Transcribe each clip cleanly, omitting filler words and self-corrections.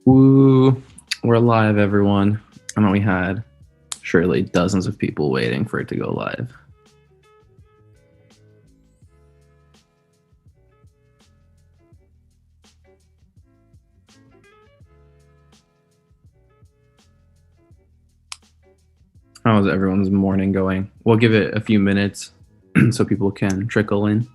Woo, we're live, everyone. I know we had surely dozens of people waiting for it to go live. How's everyone's morning going? We'll give it a few minutes so people can trickle in.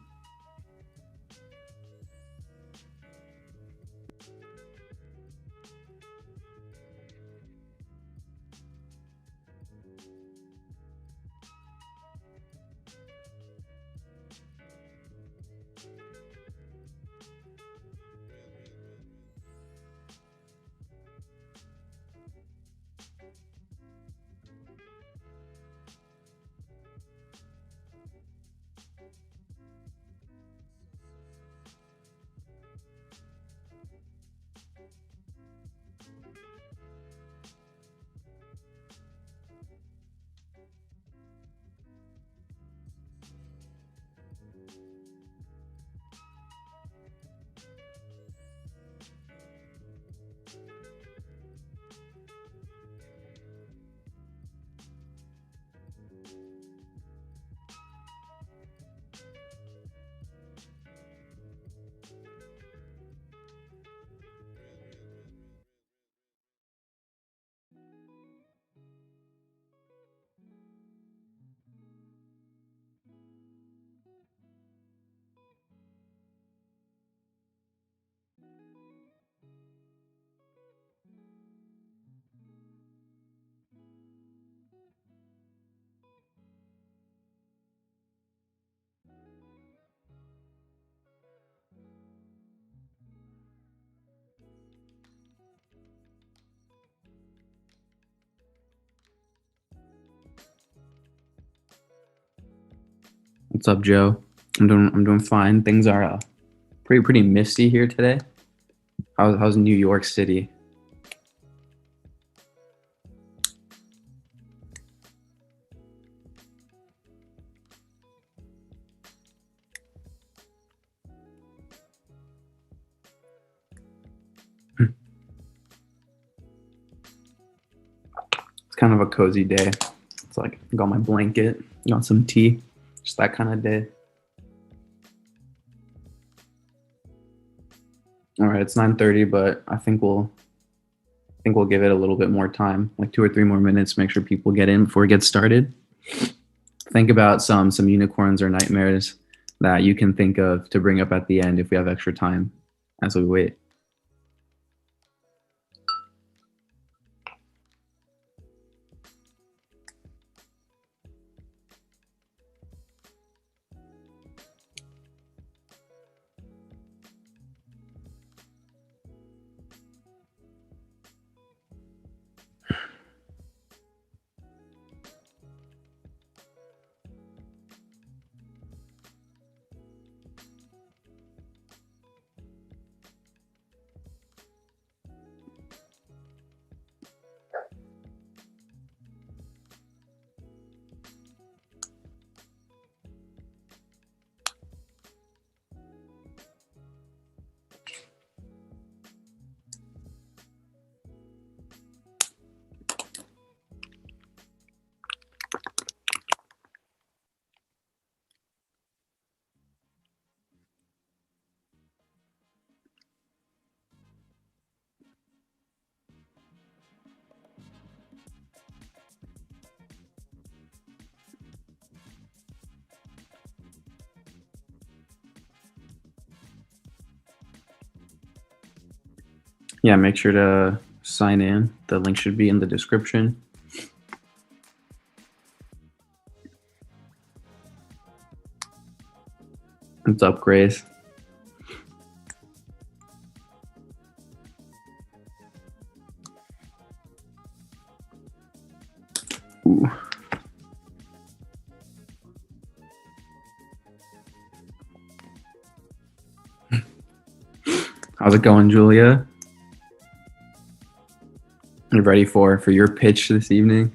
What's up, Joe? I'm doing fine. Things are pretty misty here today. How's New York City? It's kind of a cozy day. It's like I got my blanket, got some tea, just that kind of day. All right, it's 9:30, but I think we'll give it a little bit more time, like 2 or 3 more minutes, make sure people get in before it gets started. Think about some unicorns or nightmares that you can think of to bring up at the end if we have extra time as we wait. Yeah, make sure to sign in. The link should be in the description. What's up, Grace? Ooh. How's it going, Julia? You ready for your pitch this evening?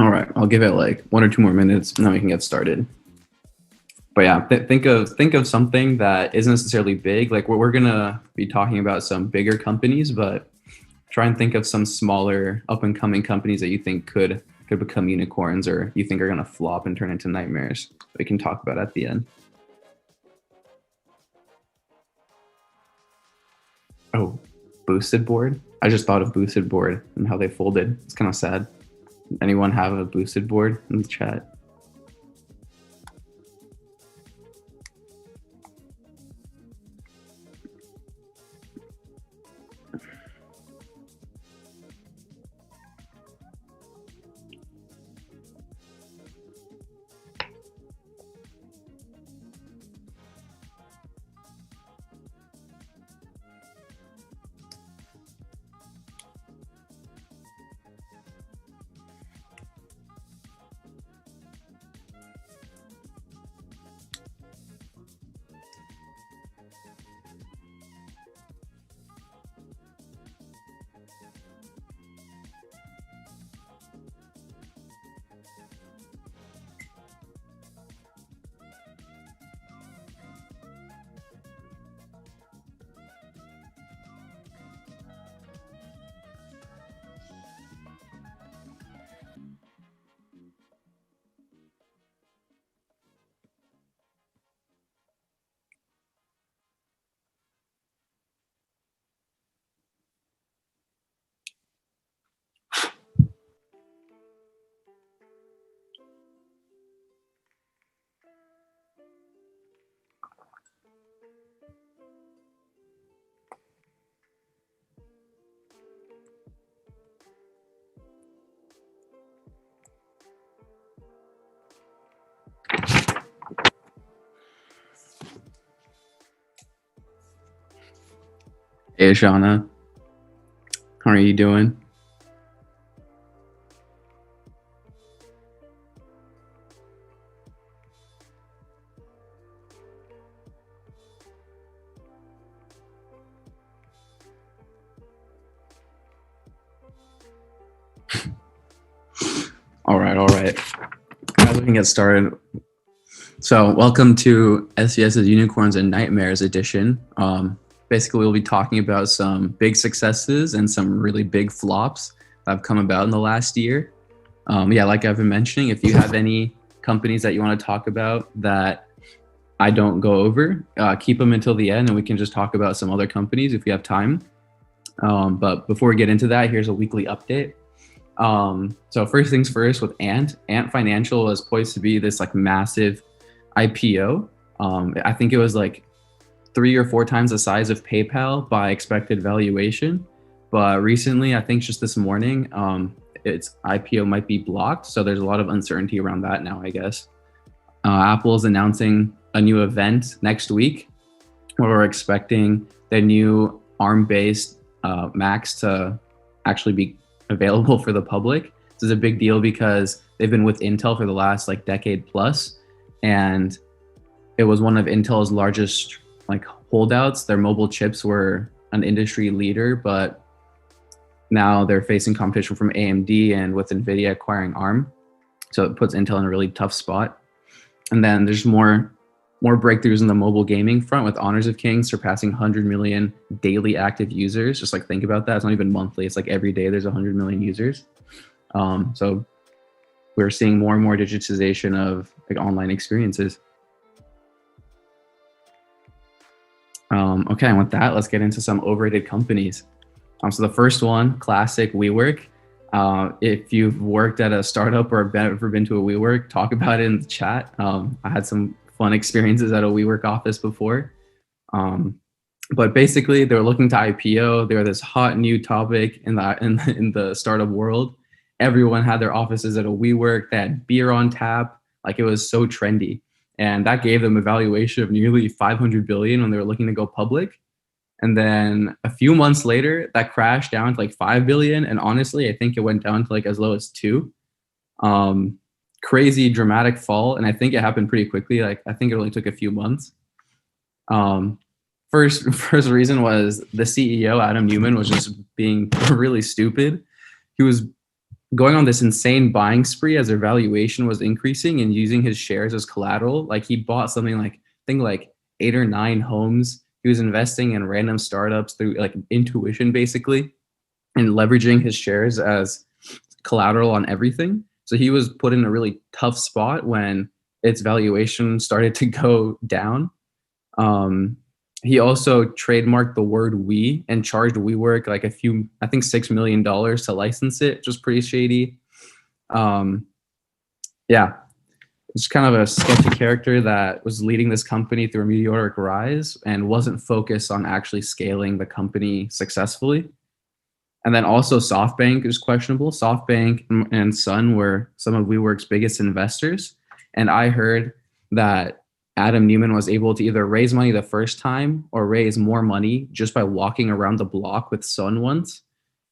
All right, I'll give it like 1 or 2 more minutes, and then we can get started. But yeah, think of something that isn't necessarily big. Like we're gonna be talking about some bigger companies, but try and think of some smaller up and coming companies that you think could become unicorns or you think are gonna flop and turn into nightmares. We can talk about at the end. Oh, Boosted Board. I just thought of Boosted Board and how they folded. It's kind of sad. Anyone have a Boosted Board in the chat? Hey, Shauna, how are you doing? All right, all right. Now we can get started. So, welcome to SES's Unicorns and Nightmares edition. Basically, we'll be talking about some big successes and some really big flops that have come about in the last year. Yeah, like I've been mentioning, if you have any companies that you want to talk about that I don't go over, keep them until the end and we can just talk about some other companies if we have time. But before we get into that, here's a weekly update. So first things first with Ant Financial is poised to be this like massive IPO. I think it was like 3 or 4 times the size of PayPal by expected valuation. But recently, I think just this morning, its IPO might be blocked. So there's a lot of uncertainty around that now, I guess. Apple is announcing a new event next week where we're expecting the new ARM-based Macs to actually be available for the public. This is a big deal because they've been with Intel for the last like decade plus, and it was one of Intel's largest like holdouts. Their mobile chips were an industry leader, but now they're facing competition from AMD and with NVIDIA acquiring ARM. So it puts Intel in a really tough spot. And then there's more breakthroughs in the mobile gaming front with Honors of Kings surpassing 100 million daily active users. Just like think about that. It's not even monthly. It's like every day there's 100 million users. So we're seeing more and more digitization of like online experiences. Okay, and with that, let's get into some overrated companies. So the first one, classic WeWork. If you've worked at a startup or ever been to a WeWork, talk about it in the chat. I had some fun experiences at a WeWork office before. But basically, they were looking to IPO. They were this hot new topic in the startup world. Everyone had their offices at a WeWork. They had beer on tap. Like it was so trendy. And that gave them a valuation of nearly 500 billion when they were looking to go public. And then a few months later, that crashed down to like 5 billion. And honestly, I think it went down to like as low as 2. Crazy dramatic fall. And I think it happened pretty quickly. Like I think it only took a few months. First reason was the CEO, Adam Newman, was just being really stupid. He was going on this insane buying spree as their valuation was increasing and using his shares as collateral. Like he bought something like, I think like 8 or 9 homes. He was investing in random startups through like intuition basically and leveraging his shares as collateral on everything. So he was put in a really tough spot when its valuation started to go down. Um, he also trademarked the word "we" and charged WeWork like I think $6 million to license it, which was pretty shady. Um, yeah, it's kind of a sketchy character that was leading this company through a meteoric rise and wasn't focused on actually scaling the company successfully. And then also SoftBank is questionable. SoftBank and Sun were some of WeWork's biggest investors. And I heard that Adam Newman was able to either raise money the first time or raise more money just by walking around the block with Sun once.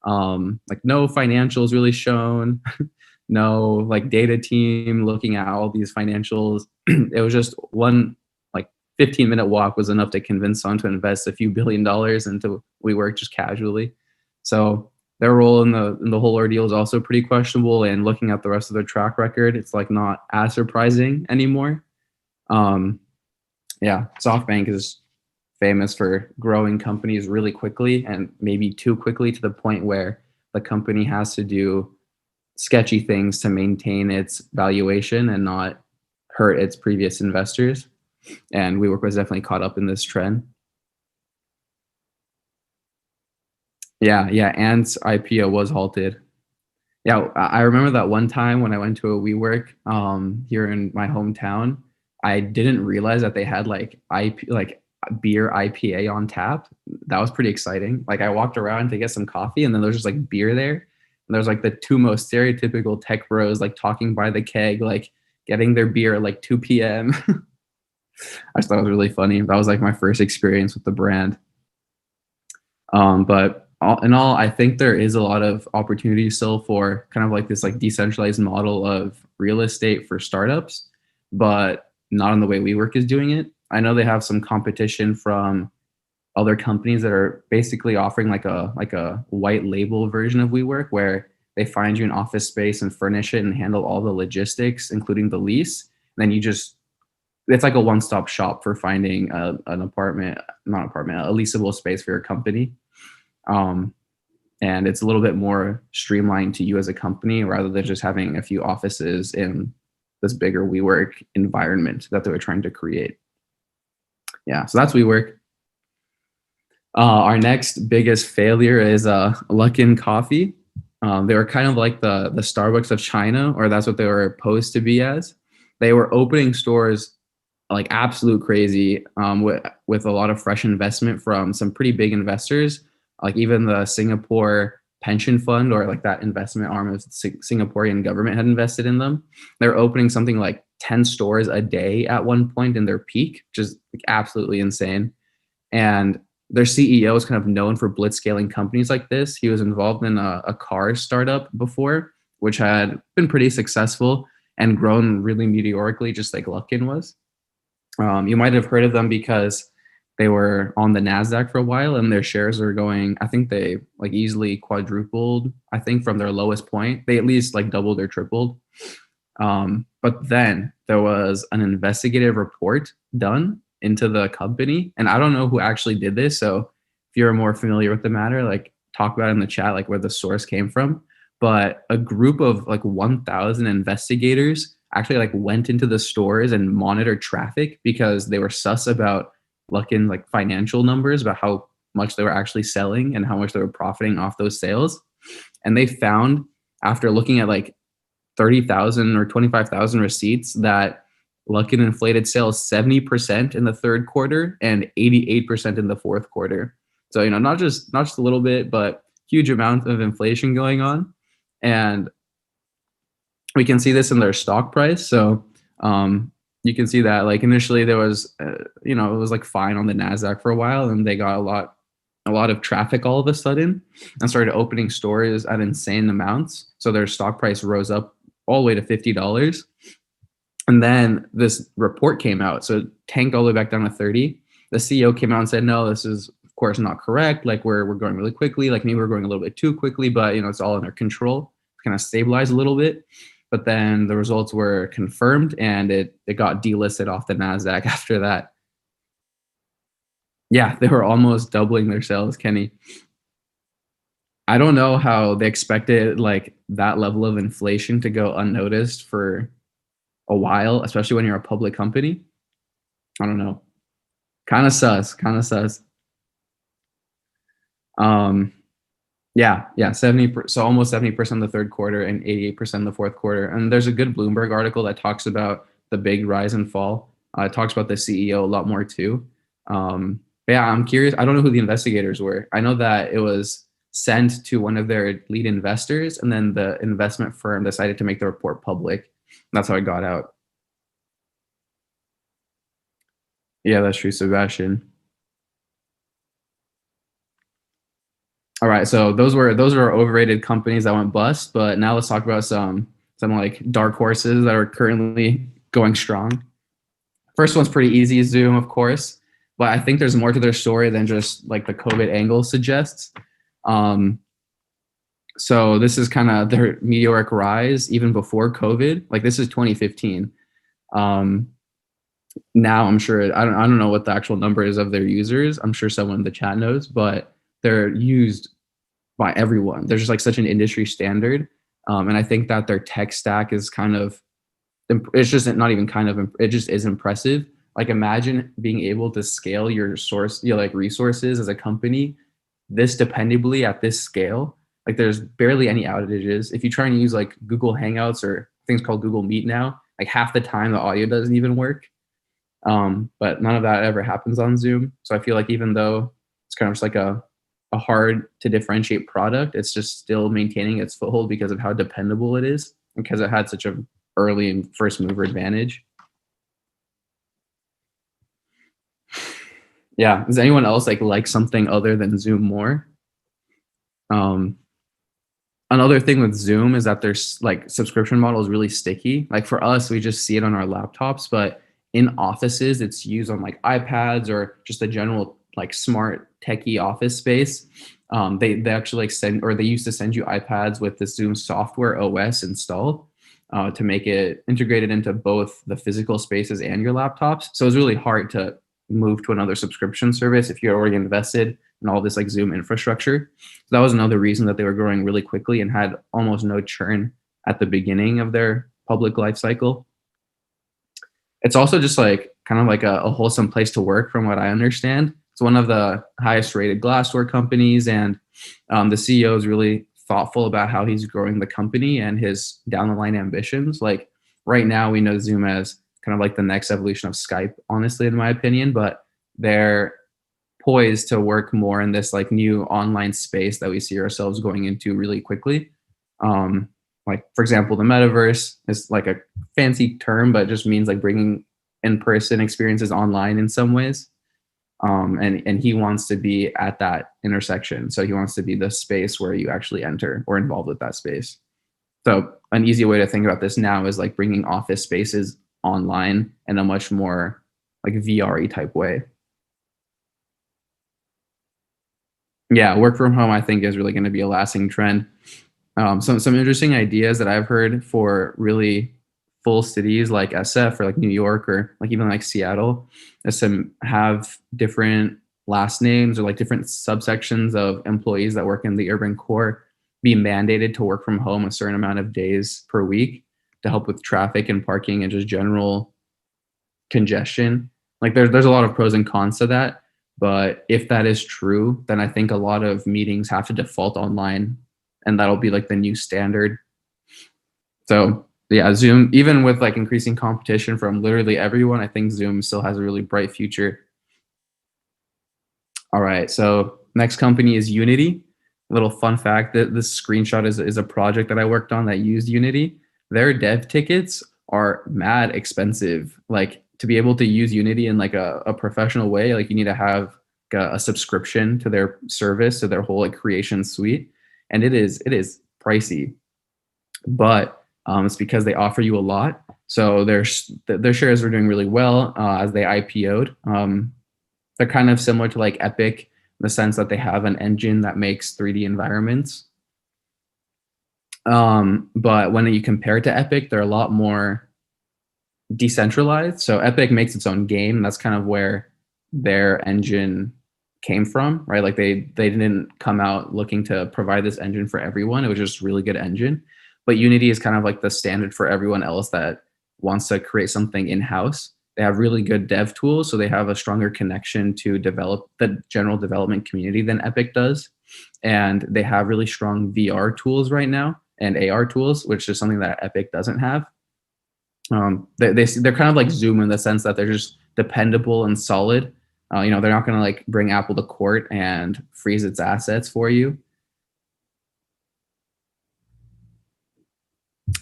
Like no financials really shown, no like data team looking at all these financials. It was just one like 15-minute walk was enough to convince Sun to invest a few $1 billion into WeWork just casually. So their role in the whole ordeal is also pretty questionable. And looking at the rest of their track record, it's like not as surprising anymore. Um, yeah, SoftBank is famous for growing companies really quickly and maybe too quickly to the point where the company has to do sketchy things to maintain its valuation and not hurt its previous investors. And WeWork was definitely caught up in this trend. Yeah, Ant's IPO was halted. Yeah, I remember that one time when I went to a WeWork here in my hometown. I didn't realize that they had like beer IPA on tap. That was pretty exciting. Like I walked around to get some coffee, and then there's just like beer there. And there's like the two most stereotypical tech bros like talking by the keg, like getting their beer at like 2 p.m. I just thought it was really funny. That was like my first experience with the brand. But in all, I think there is a lot of opportunity still for kind of like this like decentralized model of real estate for startups, but not in the way WeWork is doing it. I know they have some competition from other companies that are basically offering like a white label version of WeWork where they find you an office space and furnish it and handle all the logistics, including the lease. And then you just it's like a one-stop shop for finding an apartment, not apartment, a leasable space for your company. Um, and it's a little bit more streamlined to you as a company rather than just having a few offices in this bigger WeWork environment that they were trying to create. Yeah, so that's WeWork. Our next biggest failure is Luckin Coffee. They were kind of like the Starbucks of China, or that's what they were supposed to be as. They were opening stores like absolute crazy with a lot of fresh investment from some pretty big investors, like even the Singapore pension fund or like that investment arm of the Singaporean government had invested in them. They're opening something like 10 stores a day at one point in their peak, which is like absolutely insane. And their CEO is kind of known for blitzscaling companies like this. He was involved in a car startup before, which had been pretty successful and grown really meteorically, just like Luckin was. You might have heard of them because they were on the NASDAQ for a while and their shares are going, I think they like easily quadrupled, I think from their lowest point. They at least like doubled or tripled. But then there was an investigative report done into the company. And I don't know who actually did this. So if you're more familiar with the matter, like talk about it in the chat, like where the source came from. But a group of like 1,000 investigators actually like went into the stores and monitored traffic because they were sus about looking like financial numbers about how much they were actually selling and how much they were profiting off those sales. And they found after looking at like 30,000 or 25,000 receipts that Luckin inflated sales 70% in the third quarter and 88% in the fourth quarter. So, you know, not just a little bit, but huge amount of inflation going on. And we can see this in their stock price. So you can see that like initially there was, it was like fine on the NASDAQ for a while and they got a lot of traffic all of a sudden and started opening stores at insane amounts. So their stock price rose up all the way to $50. And then this report came out. So it tanked all the way back down to 30. The CEO came out and said, no, this is of course not correct. Like we're going really quickly. Like maybe we're going a little bit too quickly, but it's all under control. kind of stabilized a little bit. But then the results were confirmed and it got delisted off the NASDAQ after that. Yeah, they were almost doubling their sales, Kenny. I don't know how they expected like that level of inflation to go unnoticed for a while, especially when you're a public company. I don't know. Kind of sus, kind of sus. Um, yeah, 70, so almost 70% the third quarter and 88% the fourth quarter. And there's a good Bloomberg article that talks about the big rise and fall. It talks about the CEO a lot more too. But yeah, I'm curious. I don't know who the investigators were. I know that it was sent to one of their lead investors, and then the investment firm decided to make the report public. That's how it got out. Yeah, that's true, Sebastian. All right, so those were overrated companies that went bust. But now let's talk about some like dark horses that are currently going strong. First one's pretty easy, Zoom, of course, but I think there's more to their story than just like the COVID angle suggests. Um, so this is kind of their meteoric rise even before COVID. Like this is 2015. Um, Now I'm sure I don't know what the actual number is of their users. I'm sure someone in the chat knows, but they're used by everyone. They're just like such an industry standard, and I think that their tech stack is kind of it's just not even kind of it just is impressive. Like imagine being able to scale your source, like resources as a company this dependably at this scale. Like there's barely any outages. If you try and use like Google Hangouts or things called Google Meet now, like half the time the audio doesn't even work. But none of that ever happens on Zoom. So I feel like even though it's kind of just like a hard to differentiate product, it's just still maintaining its foothold because of how dependable it is, because it had such a early and first mover advantage. Yeah. Does anyone else like something other than Zoom more? Um, Another thing with Zoom is that there's like subscription model is really sticky. Like for us, we just see it on our laptops, but in offices, it's used on like iPads or just a general like smart techie office space. They actually like send or they used to send you iPads with the Zoom software OS installed to make it integrated into both the physical spaces and your laptops. So it's really hard to move to another subscription service if you're already invested in all this like Zoom infrastructure. So that was another reason that they were growing really quickly and had almost no churn at the beginning of their public life cycle. It's also just like kind of like a wholesome place to work, from what I understand. It's one of the highest rated Glassdoor companies, and the CEO is really thoughtful about how he's growing the company and his down the line ambitions. Like right now, we know Zoom as kind of like the next evolution of Skype, honestly, in my opinion, but they're poised to work more in this like new online space that we see ourselves going into really quickly. Like for example, the metaverse is like a fancy term, but it just means like bringing in-person experiences online in some ways. And he wants to be at that intersection. So he wants to be the space where you actually enter or involved with that space. So an easy way to think about this now is like bringing office spaces online in a much more like VR type way. Yeah, work from home I think is really going to be a lasting trend. Some interesting ideas that I've heard for really full cities like SF or like New York or like even like Seattle is to have different last names or like different subsections of employees that work in the urban core be mandated to work from home a certain amount of days per week to help with traffic and parking and just general congestion. Like there's a lot of pros and cons to that. But if that is true, then I think a lot of meetings have to default online, and that'll be like the new standard. So yeah, Zoom, even with like increasing competition from literally everyone, I think Zoom still has a really bright future. All right, so next company is Unity. A little fun fact that this screenshot is a project that I worked on that used Unity. Their dev tickets are mad expensive. Like to be able to use Unity in like a professional way, like you need to have a subscription to their service, to their whole like creation suite, and it is pricey, but it's because they offer you a lot. So their shares are doing really well as they IPO'd. They're kind of similar to like Epic in the sense that they have an engine that makes 3D environments. But when you compare it to Epic, they're a lot more decentralized. So Epic makes its own game. That's kind of where their engine came from, right? Like they didn't come out looking to provide this engine for everyone. It was just really good engine. But Unity is kind of like the standard for everyone else that wants to create something in-house. They have really good dev tools, so they have a stronger connection to develop the general development community than Epic does. And they have really strong VR tools right now and AR tools, which is something that Epic doesn't have. They're kind of like Zoom in the sense that they're just dependable and solid. They're not going to like bring Apple to court and freeze its assets for you.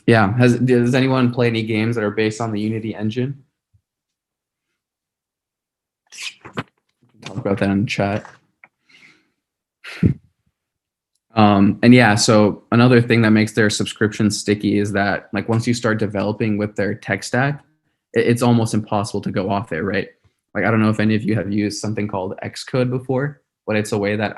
Yeah. Does anyone play any games that are based on the Unity engine? Talk about that in the chat. And yeah, so another thing that makes their subscription sticky is that like once you start developing with their tech stack, it's almost impossible to go off it, right? Like I don't know if any of you have used something called Xcode before, but it's a way that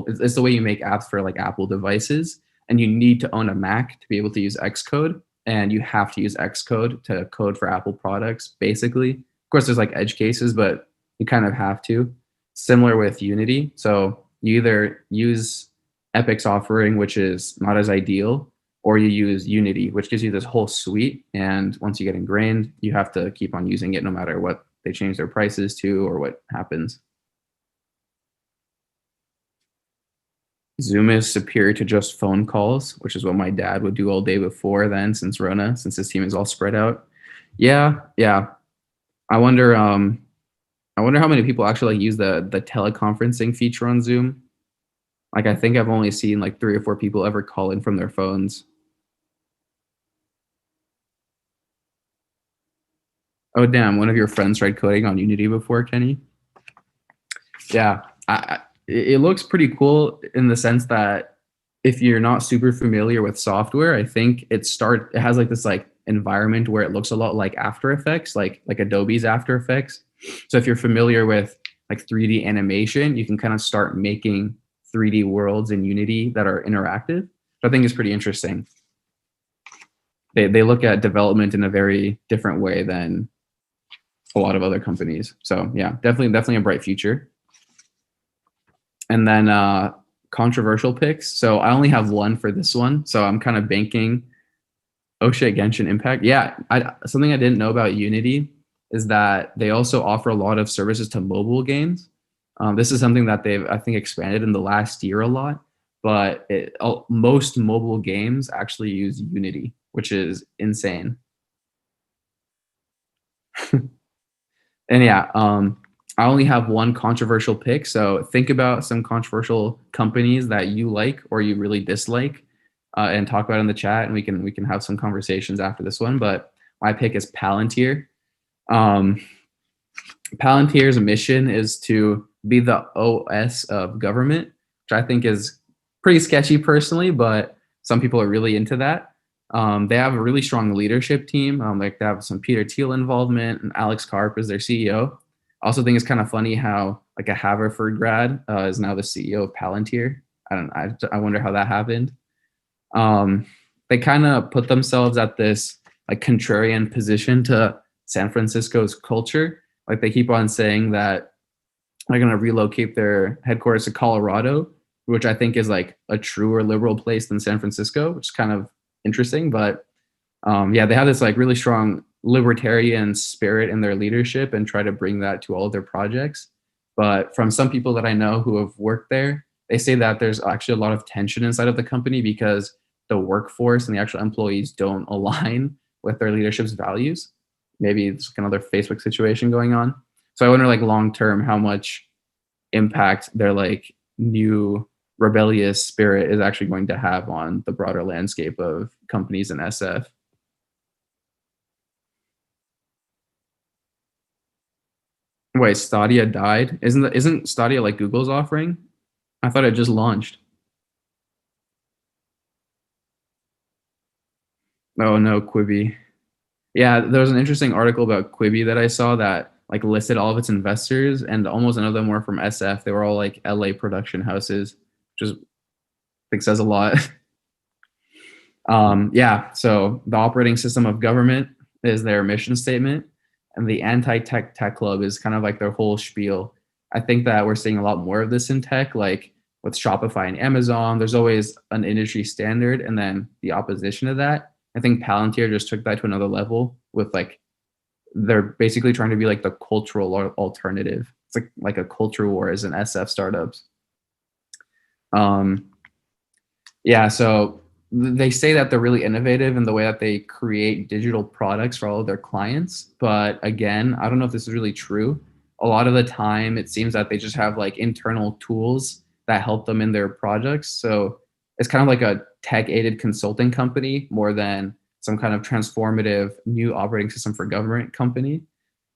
it's the way you make apps for like Apple devices, and you need to own a Mac to be able to use Xcode, and you have to use Xcode to code for Apple products, basically. Of course, there's like edge cases, but you kind of have to. Similar with Unity, so you either use Epic's offering, which is not as ideal, or you use Unity, which gives you this whole suite. And once you get ingrained, you have to keep on using it no matter what they change their prices to or what happens. Zoom is superior to just phone calls, which is what my dad would do all day before then, since his team is all spread out. Yeah, yeah. I wonder how many people actually like use the teleconferencing feature on Zoom. Like I think I've only seen like 3 or 4 people ever call in from their phones. Oh damn! One of your friends tried coding on Unity before, Kenny. Yeah, it looks pretty cool in the sense that if you're not super familiar with software, I think it has like this like environment where it looks a lot like After Effects, like Adobe's After Effects. So if you're familiar with like 3D animation, you can kind of start making 3D worlds in Unity that are interactive. I think is pretty interesting. They look at development in a very different way than a lot of other companies. So yeah, definitely a bright future. And then controversial picks. So I only have one for this one. So I'm kind of banking. Oh shit, Genshin Impact. Yeah, something I didn't know about Unity is that they also offer a lot of services to mobile games. This is something that they've, I think, expanded in the last year a lot. But most mobile games actually use Unity, which is insane. And yeah, I only have one controversial pick. So think about some controversial companies that you like or you really dislike, and talk about it in the chat, and we can have some conversations after this one. But my pick is Palantir. Um, Palantir's mission is to be the OS of government, which I think is pretty sketchy personally, but some people are really into that. They have a really strong leadership team. Like they have some Peter Thiel involvement, and Alex Karp is their CEO. I also think it's kind of funny how like a Haverford grad is now the CEO of Palantir. I wonder how that happened. They kind of put themselves at this like contrarian position to San Francisco's culture. Like they keep on saying that they're going to relocate their headquarters to Colorado, which I think is like a truer liberal place than San Francisco, which is kind of interesting. But yeah, they have this like really strong libertarian spirit in their leadership and try to bring that to all of their projects. But from some people that I know who have worked there, they say that there's actually a lot of tension inside of the company because the workforce and the actual employees don't align with their leadership's values. Maybe it's another Facebook situation going on. So I wonder like long term how much impact their like new rebellious spirit is actually going to have on the broader landscape of companies in SF. Wait, Stadia died? Isn't Stadia like Google's offering? I thought it just launched. Oh no, Quibi. Yeah, there was an interesting article about Quibi that I saw that like listed all of its investors, and almost none of them were from SF. They were all like LA production houses, which is I think says a lot. Yeah, so the operating system of government is their mission statement, and the anti-tech tech club is kind of like their whole spiel. I think that we're seeing a lot more of this in tech, like with Shopify and Amazon. There's always an industry standard, and then the opposition to that. I think Palantir just took that to another level with like they're basically trying to be like the cultural alternative. It's like a culture war as an SF startups. Um, Yeah, so they say that they're really innovative in the way that they create digital products for all of their clients. But again, I don't know if this is really true. A lot of the time, it seems that they just have like internal tools that help them in their projects. So it's kind of like a tech aided consulting company more than some kind of transformative new operating system for government company.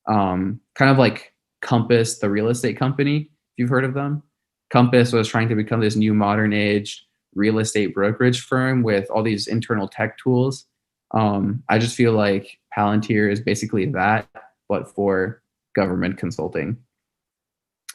Kind of like Compass, the real estate company, if you've heard of them. Compass was trying to become this new modern age real estate brokerage firm with all these internal tech tools. I just feel like Palantir is basically that, but for government consulting.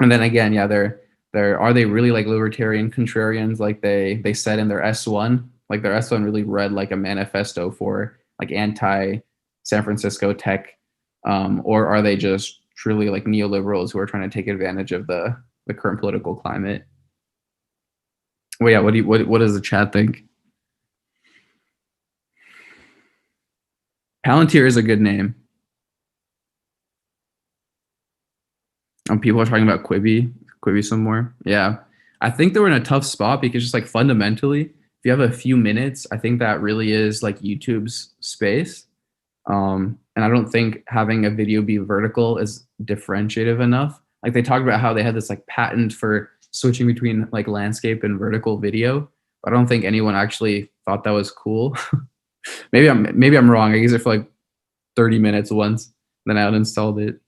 And then again, yeah, they're are they really like libertarian contrarians like they said in their S1? Like their S1 really read like a manifesto for like anti San Francisco tech, or are they just truly like neoliberals who are trying to take advantage of the current political climate? Well, yeah. What does the chat think? Palantir is a good name. People are talking about Quibi some more. Yeah, I think they were in a tough spot because just like fundamentally, if you have a few minutes, I think that really is like YouTube's space. And I don't think having a video be vertical is differentiative enough. Like they talked about how they had this like patent for switching between like landscape and vertical video. But I don't think anyone actually thought that was cool. Maybe I'm wrong. I used it for like 30 minutes once, then I uninstalled it.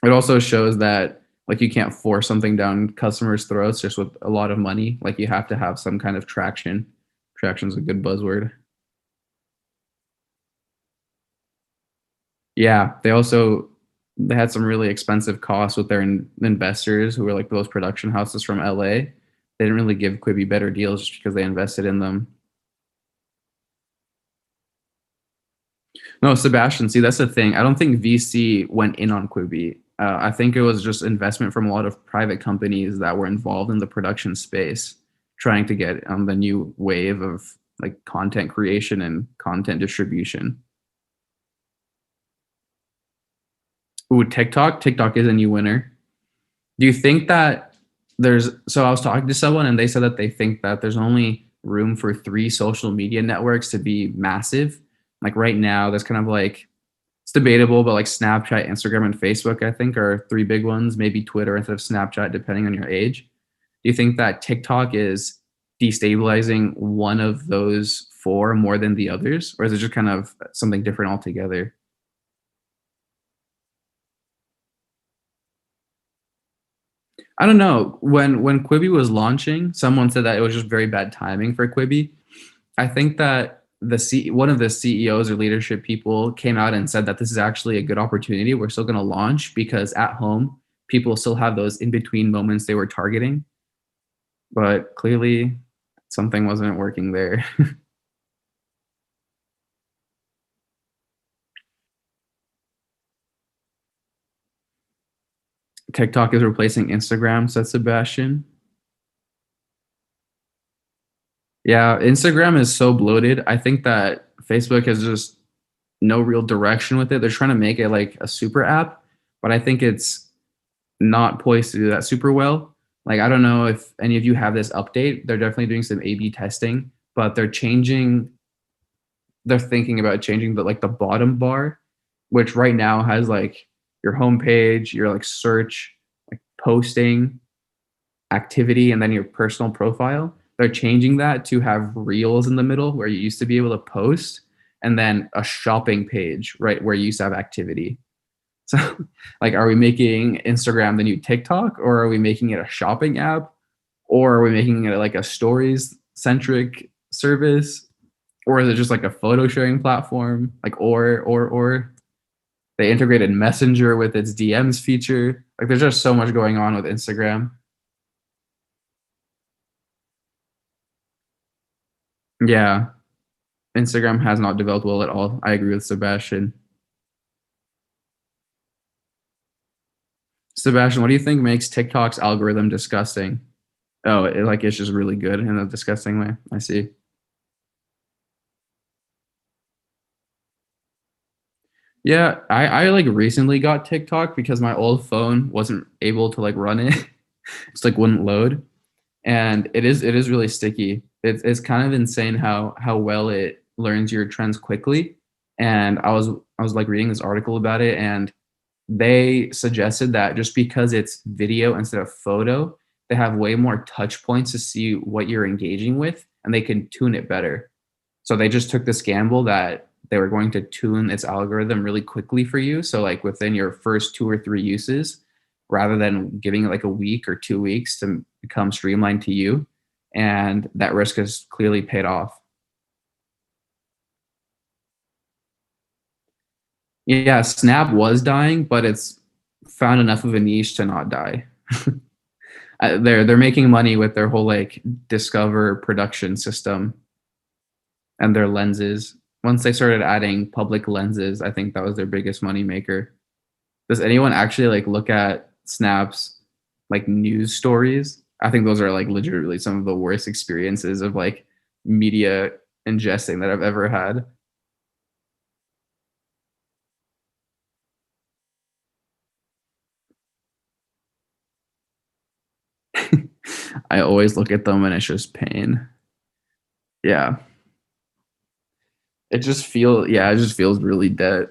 It also shows that like you can't force something down customers' throats just with a lot of money. Like you have to have some kind of traction. Traction's a good buzzword. Yeah, they had some really expensive costs with their investors who were like those production houses from LA. They didn't really give Quibi better deals just because they invested in them. No, Sebastian, see, that's the thing. I don't think VC went in on Quibi. I think it was just investment from a lot of private companies that were involved in the production space, trying to get on the new wave of like content creation and content distribution. Ooh, TikTok. TikTok is a new winner. Do you think that so I was talking to someone and they said that they think that there's only room for three social media networks to be massive. Like right now, there's kind of like it's debatable, but like Snapchat, Instagram, and Facebook, I think, are three big ones. Maybe Twitter instead of Snapchat, depending on your age. Do you think that TikTok is destabilizing one of those four more than the others, or is it just kind of something different altogether? I don't know. When Quibi was launching, someone said that it was just very bad timing for Quibi. I think that one of the CEOs or leadership people came out and said that this is actually a good opportunity. We're still going to launch because at home people still have those in between moments they were targeting, but clearly something wasn't working there. TikTok is replacing Instagram, said Sebastian. Yeah, Instagram is so bloated. I think that Facebook has just no real direction with it. They're trying to make it like a super app, but I think it's not poised to do that super well. Like I don't know if any of you have this update. They're definitely doing some A/B testing, but they're thinking about changing the bottom bar, which right now has like your homepage, your like search, like posting, activity, and then your personal profile. They're changing that to have reels in the middle where you used to be able to post, and then a shopping page right where you used to have activity. So, like, are we making Instagram the new TikTok, or are we making it a shopping app, or are we making it like a stories centric service, or is it just like a photo sharing platform? Like, or they integrated Messenger with its DMs feature. Like, there's just so much going on with Instagram. Yeah, Instagram has not developed well at all. I agree with Sebastian. Sebastian, what do you think makes TikTok's algorithm disgusting? Oh, like it's just really good in a disgusting way. I see. Yeah, I like recently got TikTok because my old phone wasn't able to like run it. It's like wouldn't load, and it is really sticky. It's kind of insane how well it learns your trends quickly. And I was like reading this article about it, and they suggested that just because it's video instead of photo, they have way more touch points to see what you're engaging with, and they can tune it better. So they just took this gamble that they were going to tune its algorithm really quickly for you. So like within your first 2 or 3 uses, rather than giving it like a week or 2 weeks to become streamlined to you. And that risk has clearly paid off. Yeah, Snap was dying, but it's found enough of a niche to not die. They're making money with their whole like discover production system and their lenses. Once they started adding public lenses, I think that was their biggest money maker. Does anyone actually like look at Snap's like news stories? I think those are like legitimately some of the worst experiences of like media ingesting that I've ever had. I always look at them and it's just pain. Yeah. It just feels really dead.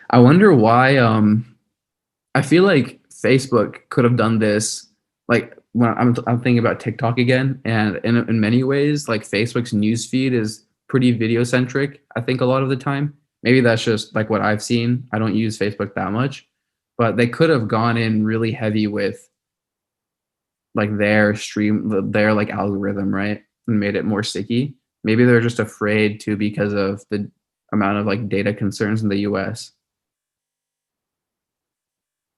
I wonder why I feel like Facebook could have done this. Like when I'm thinking about TikTok again, and in many ways, like Facebook's news feed is pretty video centric. I think a lot of the time, maybe that's just like what I've seen. I don't use Facebook that much, but they could have gone in really heavy with like their like algorithm, right, and made it more sticky. Maybe they're just afraid to because of the amount of like data concerns in the US,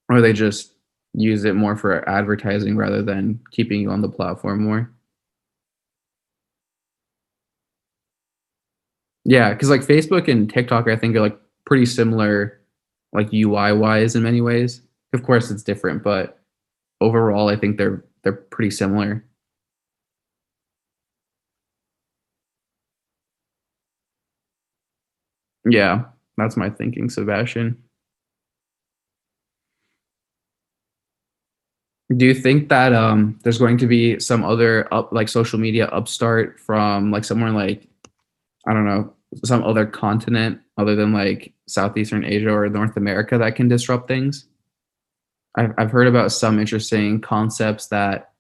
or they just use it more for advertising rather than keeping you on the platform more. Yeah, because like Facebook and TikTok, I think are like pretty similar, like UI wise in many ways. Of course, it's different, but overall, I think they're pretty similar. Yeah, that's my thinking, Sebastian. Do you think that there's going to be some other up like social media upstart from like somewhere like I don't know, some other continent other than like Southeastern Asia or North America that can disrupt things? I've heard about some interesting concepts that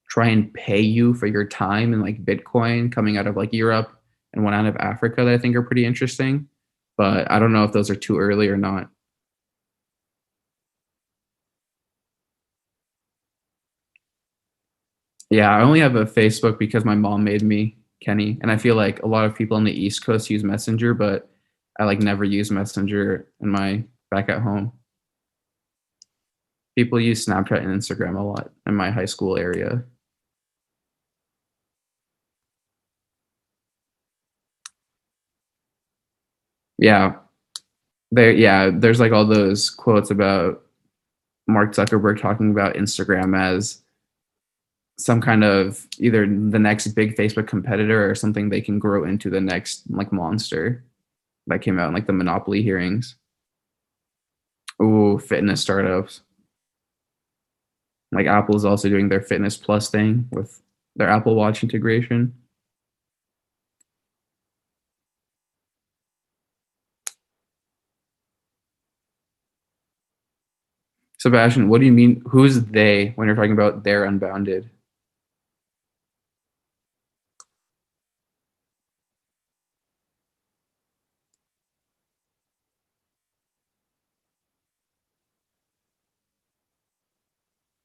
try and pay you for your time in like Bitcoin coming out of like Europe and one out of Africa that I think are pretty interesting. But I don't know if those are too early or not. Yeah, I only have a Facebook because my mom made me Kenny, and I feel like a lot of people on the East Coast use Messenger, but I like never use Messenger in my back at home. People use Snapchat and Instagram a lot in my high school area. Yeah, there's like all those quotes about Mark Zuckerberg talking about Instagram as some kind of either the next big Facebook competitor or something they can grow into the next like monster that came out in like the Monopoly hearings. Ooh, fitness startups. Like Apple is also doing their Fitness Plus thing with their Apple Watch integration. Sebastian, what do you mean? Who's they when you're talking about they're unbounded?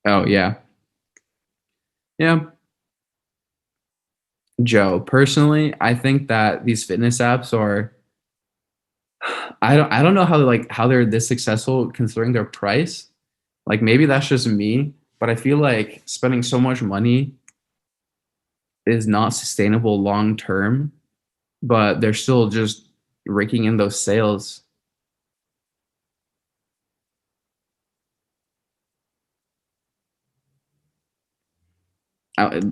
Oh yeah, yeah. Joe, personally, I think that these fitness apps are I don't know how like how they're this successful considering their price. Like maybe that's just me, but I feel like spending so much money is not sustainable long term, but they're still just raking in those sales.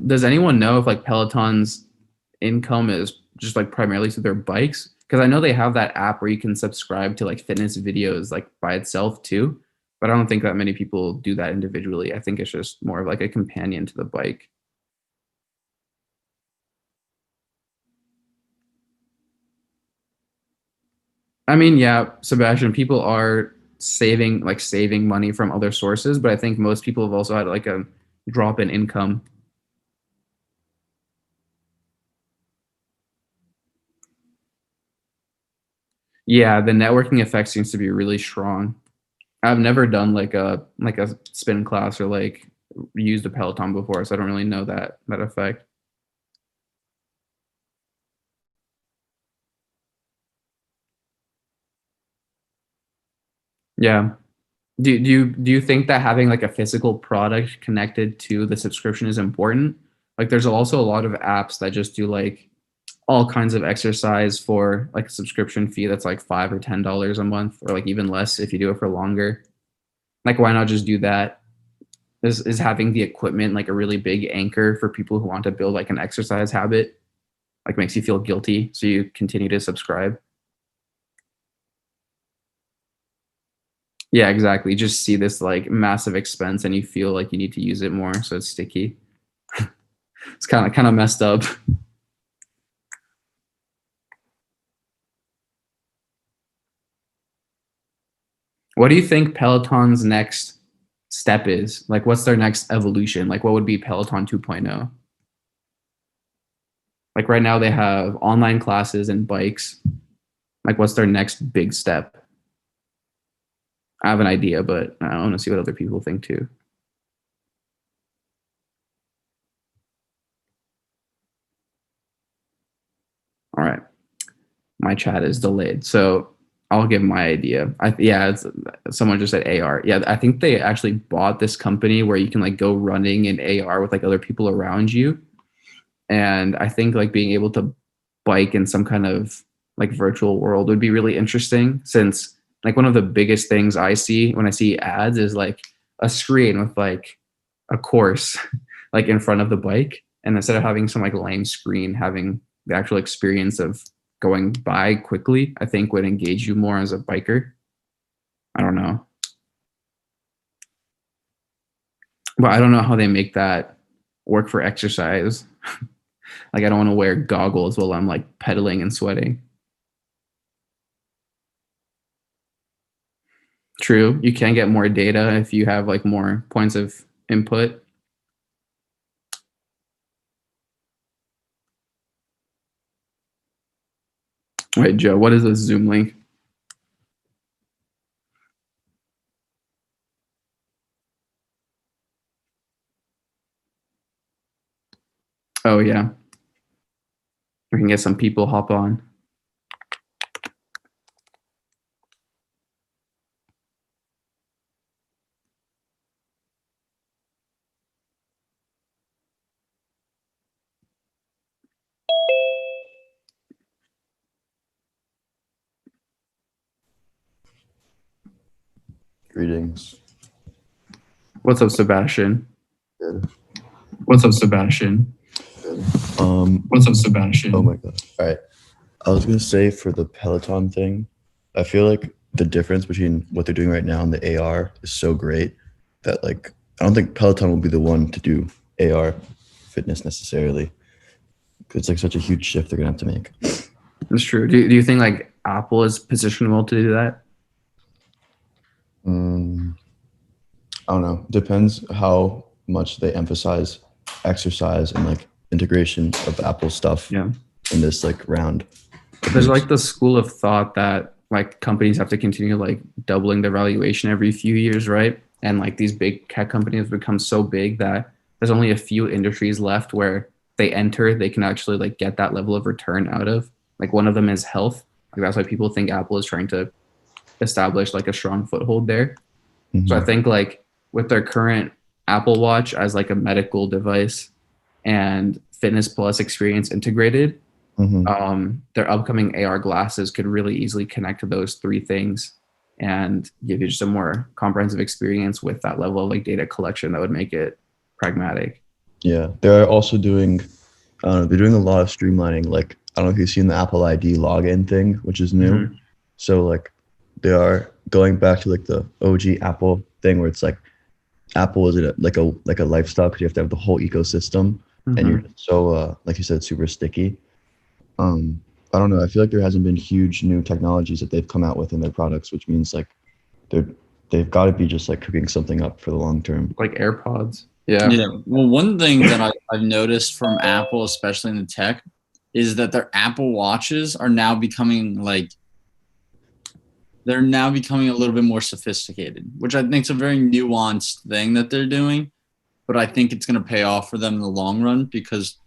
Does anyone know if like Peloton's income is just like primarily through their bikes? Because I know they have that app where you can subscribe to like fitness videos like by itself too, but I don't think that many people do that individually. I think it's just more of like a companion to the bike. I mean, yeah, Sebastian, people are saving money from other sources, but I think most people have also had like a drop in income. Yeah, the networking effect seems to be really strong. I've never done like a spin class or like used a Peloton before, so I don't really know that effect. Yeah. Do you think that having like a physical product connected to the subscription is important? Like there's also a lot of apps that just do like all kinds of exercise for like a subscription fee that's like $5 or $10 a month, or like even less if you do it for longer. Like why not just do that? Is having the equipment like a really big anchor for people who want to build like an exercise habit? Like makes you feel guilty, so you continue to subscribe. Yeah, exactly. You just see this like massive expense and you feel like you need to use it more, so it's sticky. It's kind of messed up. What do you think Peloton's next step is? Like what's their next evolution? Like what would be Peloton 2.0? Like right now they have online classes and bikes. Like what's their next big step? I have an idea, but I want to see what other people think too. All right. My chat is delayed. So I'll give my idea. Yeah, someone just said AR. Yeah, I think they actually bought this company where you can like go running in AR with like other people around you. And I think like being able to bike in some kind of like virtual world would be really interesting, since like one of the biggest things I see when I see ads is like a screen with like a course like in front of the bike, and instead of having some like lame screen, having the actual experience of going by quickly, I think would engage you more as a biker. I don't know, but I don't know how they make that work for exercise. Like I don't want to wear goggles while I'm like pedaling and sweating. True, you can get more data if you have like more points of input. Wait, Joe, what is this Zoom link? Oh yeah, we can get some people hop on. Greetings. What's up, Sebastian? Good. What's up, Sebastian? Good. What's up, Sebastian? Oh my god. All right. I was gonna say for the Peloton thing, I feel like the difference between what they're doing right now and the AR is so great that like I don't think Peloton will be the one to do AR fitness necessarily. 'Cause it's like such a huge shift they're gonna have to make. That's true. Do you think like Apple is positionable to do that? Mm, I don't know. Depends how much they emphasize exercise and like integration of Apple stuff Yeah. in this like round. There's like the school of thought that like companies have to continue like doubling their valuation every few years, right? And like these big tech companies become so big that there's only a few industries left where they enter, they can actually like get that level of return out of. Like one of them is health. Like that's why people think Apple is trying to establish like a strong foothold there. So I Mhm. think like with their current Apple Watch as like a medical device and Fitness Plus experience integrated, Hmm. their upcoming AR glasses could really easily connect to those three things and give you just a more comprehensive experience with that level of like data collection that would make it pragmatic. Yeah, they're also doing. I don't know. They're doing a lot of streamlining. Like I don't know if you've seen the Apple ID login thing, which is new. Mhm. So like they are going back to like the OG Apple thing where it's like Apple is like a lifestyle because you have to have the whole ecosystem, and you're Mhm. so like you said, super sticky. Um, I don't know. I feel like there hasn't been huge new technologies that they've come out with in their products, which means like they're they've got to be just like cooking something up for the long term. Like AirPods. Yeah. Yeah. Well, one thing that I've noticed from Apple, especially in the tech, is that their Apple Watches are now becoming like they're now becoming a little bit more sophisticated, which I think is a very nuanced thing that they're doing. But I think it's going to pay off for them in the long run because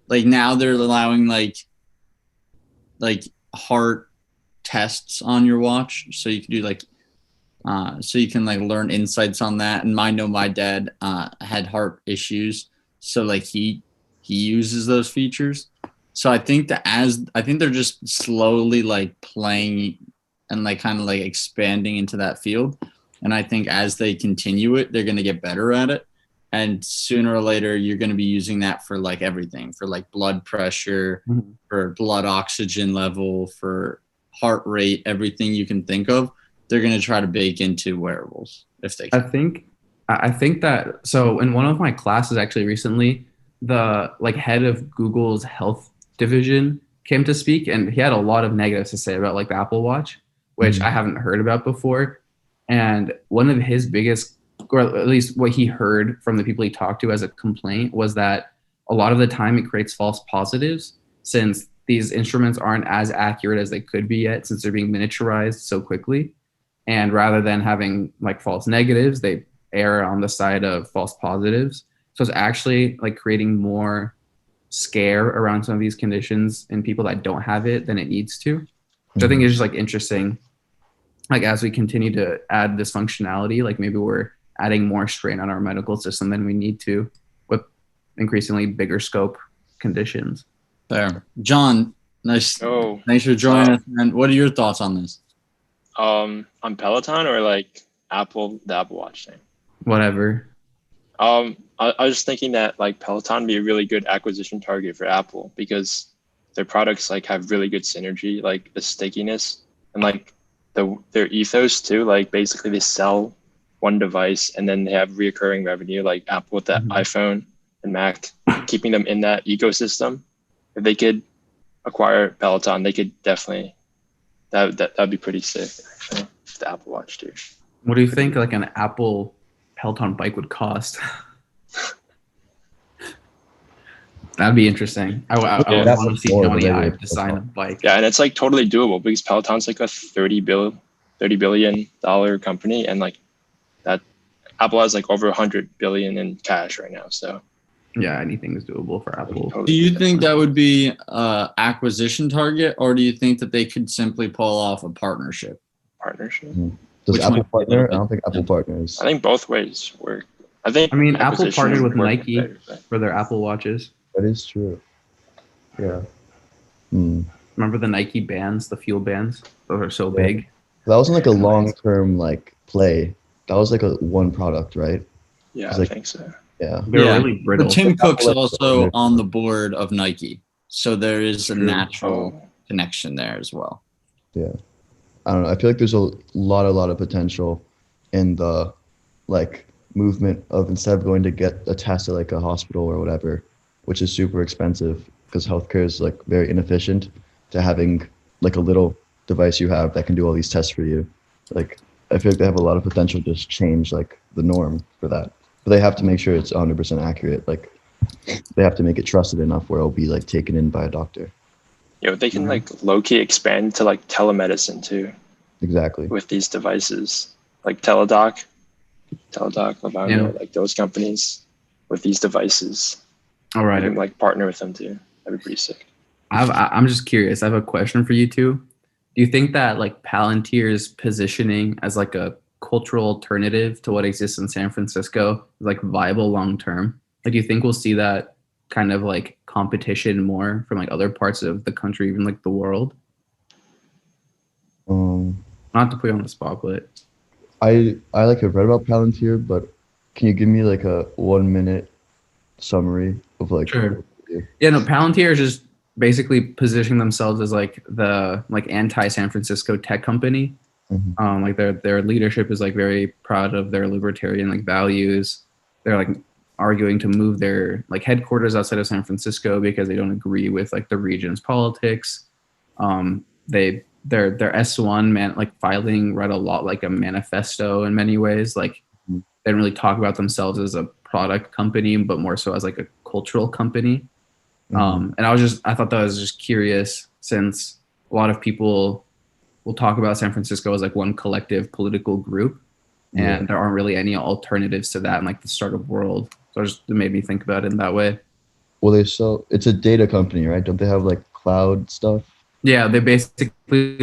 like now they're allowing like heart tests on your watch, so you can do like so you can like learn insights on that. And I know my dad had heart issues, so like he uses those features. So I think that as I think they're just slowly like playing and like kind of like expanding into that field. And I think as they continue it, they're going to get better at it. And sooner or later, you're going to be using that for like everything, for like blood pressure, Mhm. for blood oxygen level, for heart rate, everything you can think of. They're going to try to bake into wearables if they I can. think I think that so in one of my classes actually recently, the like head of Google's health division came to speak and he had a lot of negatives to say about like the Apple Watch, which I Mhm. haven't heard about before. And one of his biggest, or at least what he heard from the people he talked to as a complaint, was that a lot of the time it creates false positives since these instruments aren't as accurate as they could be yet since they're being miniaturized so quickly. And rather than having like false negatives, they err on the side of false positives. So it's actually like creating more scare around some of these conditions in people that don't have it than it needs to, which I think Mhm. is just like interesting. Like as we continue to add this functionality, like maybe we're adding more strain on our medical system than we need to with increasingly bigger scope conditions. There, John. Nice. Oh, Thanks for joining us, man. What are your thoughts on this? on Peloton or like the Apple Watch thing. Whatever. I was just thinking that like Peloton would be a really good acquisition target for Apple because their products like have really good synergy, like the stickiness and like their ethos too. Like basically they sell one device and then they have reoccurring revenue, like Apple with the Mhm. iPhone and Mac, keeping them in that ecosystem. If they could acquire Peloton, they could definitely that'd be pretty sick actually. The Apple Watch too. What do you think like an Apple Peloton bike would cost? That'd be interesting. I would Yeah. want to see More of a Johnny regular Ive design a bike. Yeah, and it's like totally doable because Peloton's like a $30 billion company, and like that Apple has like over 100 billion in cash right now. So Yeah, anything is doable for Apple. Do you think that would be acquisition target, or do you think that they could simply pull off a partnership? partnership? Does Which Apple might be a little partner? bit I don't think Apple partners. I think both ways work. I think I mean, Apple acquisition partnered with would work Nike better, but- for their Apple Watches. That is true. Yeah. Hmm. Remember the Nike bands, the Fuel bands? Those are so Yeah. big. That wasn't like a Nice. long-term like play. That was like a one product, right? Yeah, It's I like- think so. Yeah. They're Yeah, really brittle. But Tim Apple Cook's like- also on the board of Nike, so there is a True. natural Oh, connection there as well. I don't know. I feel like there's a lot of potential in the like movement of instead of going to get a test at like a hospital or whatever, which is super expensive because healthcare is like very inefficient, to having like a little device you have that can do all these tests for you. Like I feel like they have a lot of potential to just change like the norm for that. But they have to make sure it's 100% accurate. Like they have to make it trusted enough where it'll be like taken in by a doctor. they can Mhm. like low key expand to like telemedicine too Exactly. with these devices, like Teladoc, Livongo, Yeah. like those companies with these devices. All I right. can like partner with them too. That'd be pretty sick. I'm just curious. I have a question for you two. Do you think that like Palantir's positioning as like a cultural alternative to what exists in San Francisco is like viable long term? Like, do you think we'll see that kind of like competition more from like other parts of the country, even like the world? Not to put you on the spot, but I like have read about Palantir, but can you give me like a 1 minute summary of like? sure. Yeah, no, Palantir is just basically positioning themselves as like the like anti San Francisco tech company. Mhm. Like their leadership is like very proud of their libertarian like values. They're like arguing to move their like headquarters outside of San Francisco because they don't agree with like the region's politics. Their S1 man like filing read a lot like a manifesto in many ways. Like Mhm. they didn't really talk about themselves as a product company, but more so as like a cultural company. And I thought that was just curious since a lot of people will talk about San Francisco as like one collective political group, Yeah. and there aren't really any alternatives to that in like the startup world. So it made me think about it in that way. Well, it's a data company, right? Don't they have like cloud stuff? Yeah, they're basically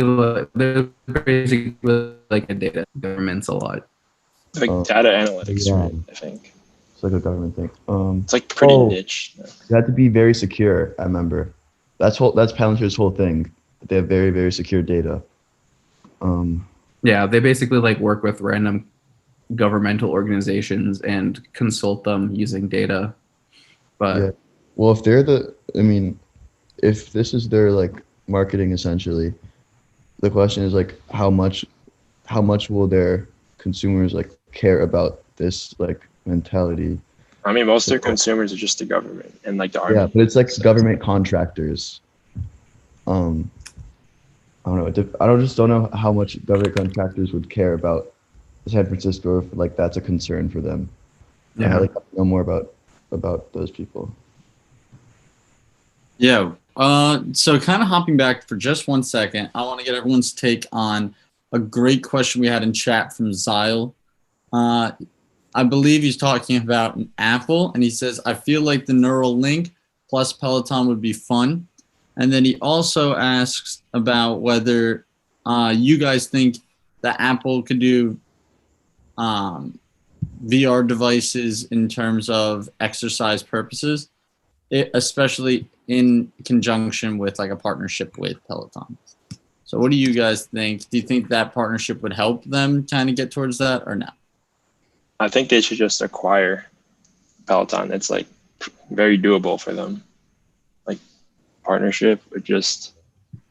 like a data governments a lot. Like Oh, data analytics, yeah. right? I think It's like a government thing. it's like pretty Oh. niche. You have to be very secure. I remember. That's Palantir's whole thing. They have very, very secure data. Yeah, they basically like work with random governmental organizations and consult them using data. But Yeah. Well, if this is their like marketing essentially, the question is like how much will their consumers like care about this like mentality? I mean, most of their consumers are just the government and like the army. Yeah, but it's like So- government contractors. I don't know. Don't know how much government contractors would care about San Francisco if like that's a concern for them. yeah, I like to know more about those people. Yeah. So kind of hopping back for just 1 second, I want to get everyone's take on a great question we had in chat from Zyle. I believe he's talking about an Apple, and he says, I feel like the neural link plus Peloton would be fun. And then he also asks about whether you guys think that Apple could do VR devices in terms of exercise purposes, especially in conjunction with like a partnership with Peloton. So what do you guys think? Do you think that partnership would help them kind of get towards that or not? I think they should just acquire Peloton. It's like very doable for them. Like partnership would just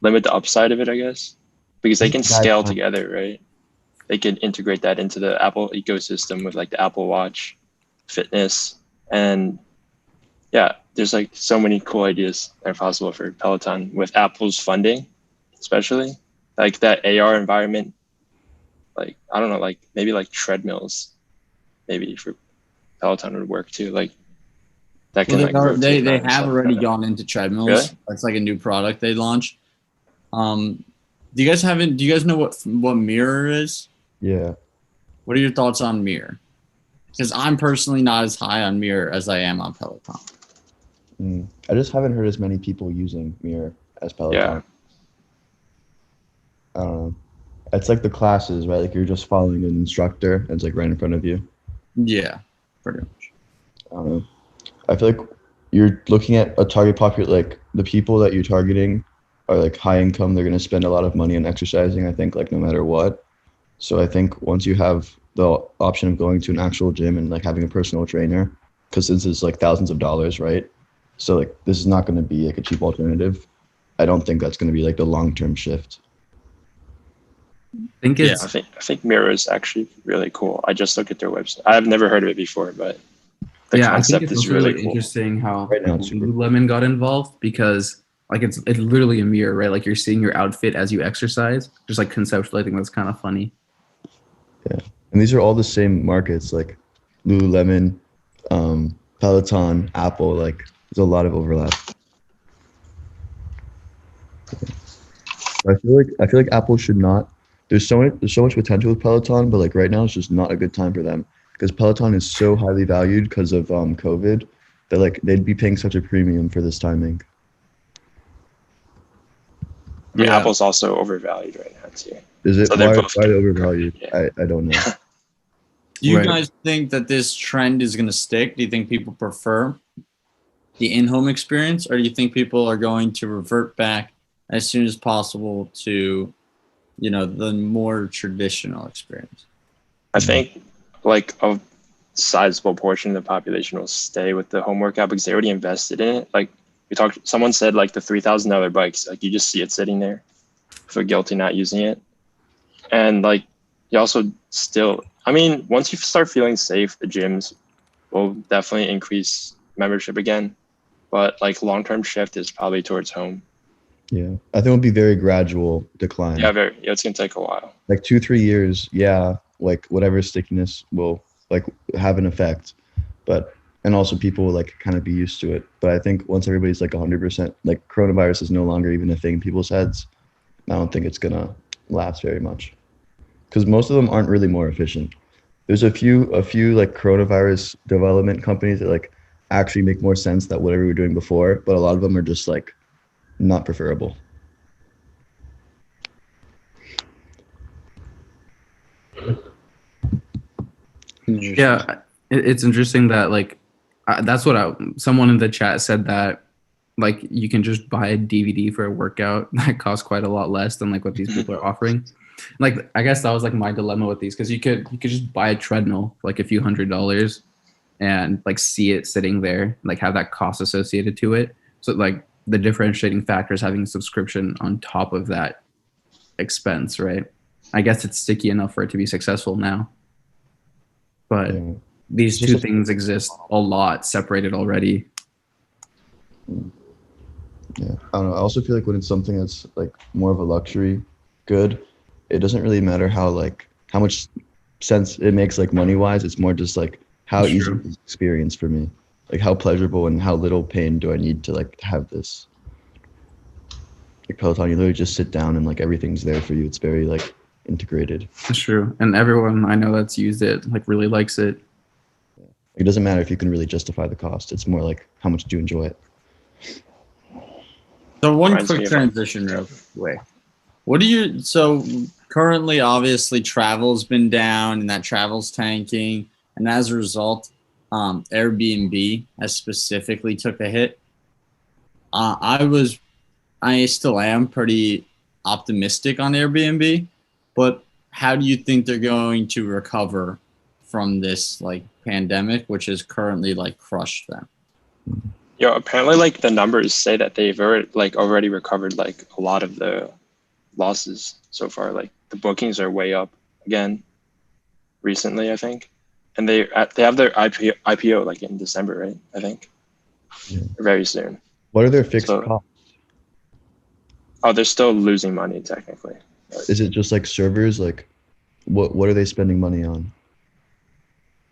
limit the upside of it, I guess, because they can scale together, right? They can integrate that into the Apple ecosystem with like the Apple Watch, fitness, and yeah, there's like so many cool ideas that are possible for Peloton with Apple's funding, especially like that AR environment. Like, I don't know, like maybe like treadmills, maybe for Peloton would work too. Like that can like rotate they and have stuff already like that. gone into treadmills. Really? That's like a new product they launched. Do you guys know what Mirror is? Yeah. What are your thoughts on Mirror? Because I'm personally not as high on Mirror as I am on Peloton. I just haven't heard as many people using Mirror as Peloton. Yeah. I don't know. It's like the classes, right? Like you're just following an instructor and it's like right in front of you. Yeah, pretty much. I don't know. I feel like you're looking at a target like the people that you're targeting are like high income. They're going to spend a lot of money on exercising, I think, like no matter what. So I think once you have the option of going to an actual gym and like having a personal trainer, because this is like thousands of dollars, right? So like this is not going to be like a cheap alternative. I don't think that's going to be like the long-term shift. I think it's I think Mirror is actually really cool. I just looked at their website. I've never heard of it before, but the I think concept it's is also really really cool. interesting how Right now it's super cool. Lululemon got involved because like it's literally a mirror, right? Like you're seeing your outfit as you exercise. Just like conceptually, I think that's kind of funny. Yeah, and these are all the same markets, like Lululemon, Peloton, Apple. Like there's a lot of overlap. I feel like Apple should not. There's so much potential with Peloton, but like right now it's just not a good time for them because Peloton is so highly valued because of COVID that like they'd be paying such a premium for this timing. I mean, Apple's also overvalued right now too. Is it So they're why both why overvalued? Yeah. I don't know. Do you Right. guys think that this trend is going to stick? Do you think people prefer the in-home experience, or do you think people are going to revert back as soon as possible to, the more traditional experience? I think like a sizable portion of the population will stay with the home workout because they already invested in it. Like someone said like the $3,000 bikes, like you just see it sitting there, feel guilty not using it. And like you also still, I mean, once you start feeling safe, the gyms will definitely increase membership again. But like long-term shift is probably towards home. Yeah, I think it'll be very gradual decline. Yeah, it's gonna take a while. Like 2-3 years, yeah, like whatever stickiness will like have an effect, but and also people will like kind of be used to it. But I think once everybody's like 100%, like coronavirus is no longer even a thing in people's heads. I don't think it's gonna last very much because most of them aren't really more efficient. There's a few like coronavirus development companies that like actually make more sense than whatever we were doing before, but a lot of them are just like not preferable. Yeah, it's interesting that like that's what someone in the chat said, that like you can just buy a DVD for a workout that costs quite a lot less than like what these people are offering. Like I guess that was like my dilemma with these, because you could just buy a treadmill for like a few $100s and like see it sitting there, like have that cost associated to it. So like the differentiating factor is having a subscription on top of that expense, right? I guess it's sticky enough for it to be successful now. But Yeah. these two things exist a lot separated already. Yeah, I don't know. I also feel like when it's something that's like more of a luxury good, it doesn't really matter how much sense it makes like money wise. It's more just like how That's easy true. is the experience for me, like how pleasurable and how little pain do I need to like have this. Like Peloton, you literally just sit down and like everything's there for you. It's very like integrated. That's true. And everyone I know that's used it like really likes it. It doesn't matter if you can really justify the cost. It's more like how much do you enjoy it. So one Reminds me quick of- transition real quick. So currently obviously travel's been down and that travel's tanking, and as a result, Airbnb has specifically took a hit. I still am pretty optimistic on Airbnb, but how do you think they're going to recover from this like pandemic, which has currently like crushed them? Apparently like the numbers say that they've already recovered like a lot of the losses so far. Like the bookings are way up again recently, I think. And they have their IPO like in December, right? I think. Yeah. Very soon. What are their fixed So- costs? Oh, they're still losing money technically. Is it just like servers? Like, what are they spending money on?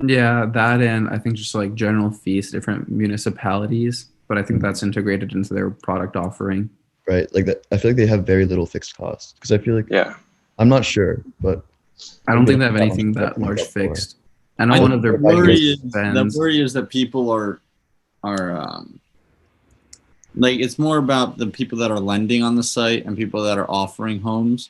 Yeah, that, and I think just like general fees to different municipalities. But I think that's integrated into their product offering. Right, like that. I feel like they have very little fixed costs because I feel like Yeah. I'm not sure, but I don't think they have anything that large fixed. I know I one think of their the worry biggest is, spends. the worry is that people are like, it's more about the people that are lending on the site and people that are offering homes,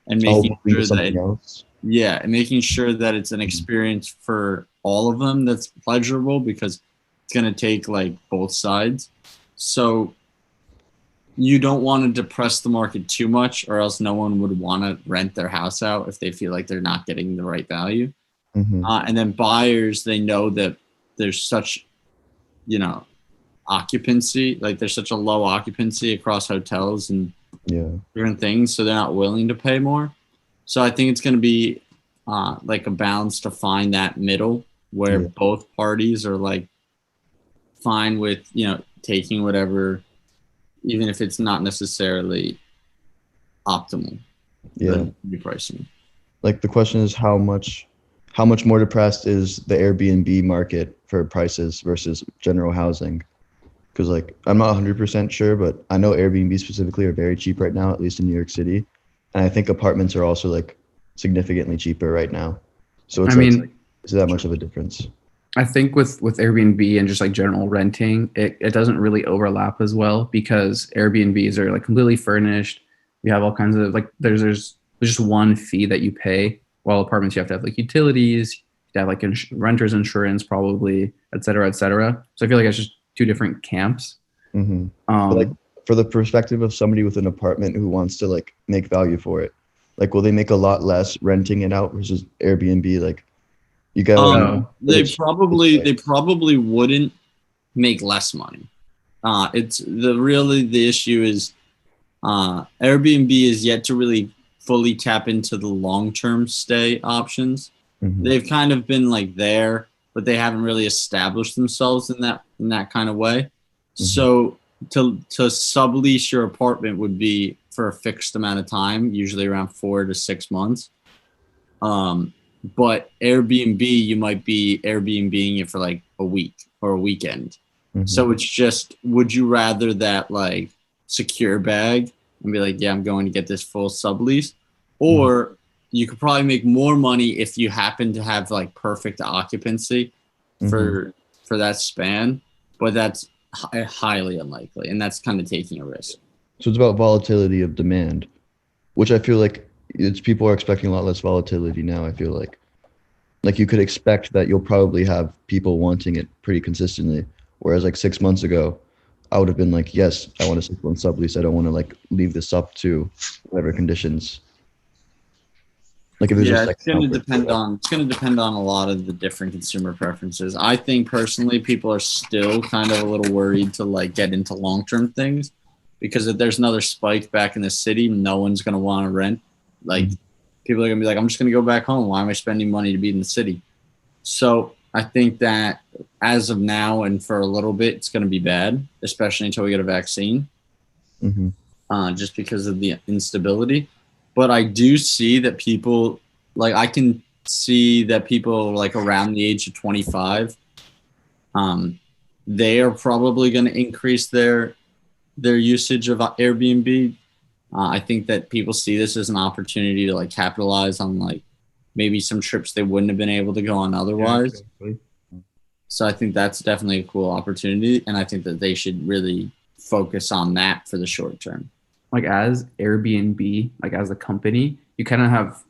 and making sure that something else. yeah, and making sure that it's an experience for all of them that's pleasurable, because it's going to take like both sides. So you don't want to depress the market too much, or else no one would want to rent their house out if they feel like they're not getting the right value. Mhm. And then buyers, they know that there's such, occupancy, like there's such a low occupancy across hotels and Yeah, different things, so they're not willing to pay more. So I think it's going to be like a balance to find that middle where Yeah. both parties are like fine with taking whatever, even if it's not necessarily optimal. yeah. The pricing. Like the question is how much more depressed is the Airbnb market for prices versus general housing? Because like I'm not 100% sure, but I know Airbnb specifically are very cheap right now, at least in New York City, and I think apartments are also like significantly cheaper right now. So it's is that much of a difference? I think with Airbnb and just like general renting, it doesn't really overlap as well, because Airbnbs are like completely furnished. You have all kinds of like there's just one fee that you pay, while apartments you have to have like utilities, They have like renters insurance, probably, et cetera, et cetera. So I feel like it's just two different camps. Mm-hmm. Like for the perspective of somebody with an apartment who wants to like make value for it, like will they make a lot less renting it out versus Airbnb? Like you go. They probably wouldn't make less money. It's the issue is Airbnb is yet to really fully tap into the long-term stay options. Mhm. They've kind of been like there, but they haven't really established themselves in that kind of way. So to sublease your apartment would be for a fixed amount of time, usually around 4 to 6 months. But Airbnb, you might be Airbnb-ing it for like a week or a weekend. So it's just, would you rather that like secure bag and be like, yeah, I'm going to get this full sublease, or you could probably make more money if you happen to have like perfect occupancy for that span, but that's highly unlikely, and that's kind of taking a risk. So it's about volatility of demand, which I feel like people are expecting a lot less volatility now. I feel like you could expect that you'll probably have people wanting it pretty consistently. Whereas like 6 months ago, I would have been like, yes, I want a 6-month sublease. I don't want to like leave this up to whatever conditions. Like if there's it's going to depend on a lot of the different consumer preferences. I think personally, people are still kind of a little worried to like get into long-term things, because if there's another spike back in the city, no one's going to want to rent. Like people are going to be like, I'm just going to go back home. Why am I spending money to be in the city? So I think that as of now and for a little bit, it's going to be bad, especially until we get a vaccine, just because of the instability. But I do see that people, like I can see that people like around the age of 25, they are probably going to increase their usage of Airbnb. I think that people see this as an opportunity to like capitalize on like maybe some trips they wouldn't have been able to go on otherwise. Yeah, so I think that's definitely a cool opportunity, and I think that they should really focus on that for the short term. Like as Airbnb, like as a company, you kind of have